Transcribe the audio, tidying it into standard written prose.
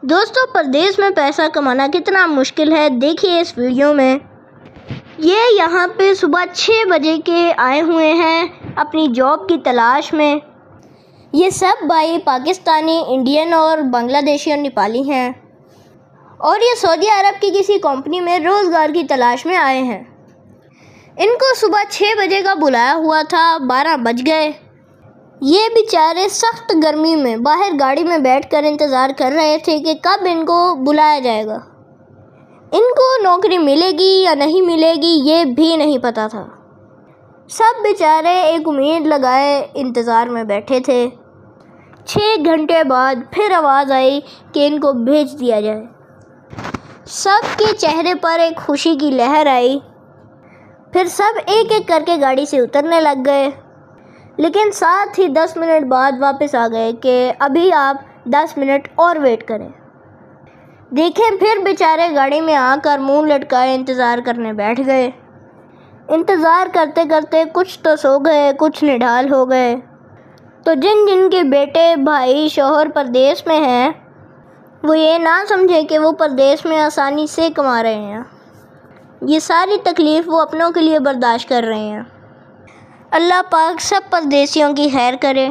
دوستوں، پردیس میں پیسہ کمانا کتنا مشکل ہے دیکھیے اس ویڈیو میں۔ یہ یہاں پہ صبح 6 بجے کے آئے ہوئے ہیں اپنی جاب کی تلاش میں۔ یہ سب بھائی پاکستانی، انڈین اور بنگلہ دیشی اور نیپالی ہیں، اور یہ سعودی عرب کی کسی کمپنی میں روزگار کی تلاش میں آئے ہیں۔ ان کو صبح 6 بجے کا بلایا ہوا تھا، 12 بج گئے۔ یہ بیچارے سخت گرمی میں باہر گاڑی میں بیٹھ کر انتظار کر رہے تھے کہ کب ان کو بلایا جائے گا۔ ان کو نوکری ملے گی یا نہیں ملے گی یہ بھی نہیں پتا تھا۔ سب بیچارے ایک امید لگائے انتظار میں بیٹھے تھے۔ 6 گھنٹے بعد پھر آواز آئی کہ ان کو بھیج دیا جائے۔ سب کے چہرے پر ایک خوشی کی لہر آئی۔ پھر سب ایک ایک کر کے گاڑی سے اترنے لگ گئے، لیکن ساتھ ہی 10 منٹ بعد واپس آ گئے کہ ابھی آپ 10 منٹ اور ویٹ کریں۔ دیکھیں پھر بیچارے گاڑی میں آ کر منہ لٹکائے انتظار کرنے بیٹھ گئے۔ انتظار کرتے کرتے کچھ تو سو گئے، کچھ نڈھال ہو گئے۔ تو جن جن کے بیٹے، بھائی، شوہر پردیس میں ہیں، وہ یہ نہ سمجھیں کہ وہ پردیس میں آسانی سے کما رہے ہیں۔ یہ ساری تکلیف وہ اپنوں کے لیے برداشت کر رہے ہیں۔ اللہ پاک سب پردیسیوں کی خیر کرے۔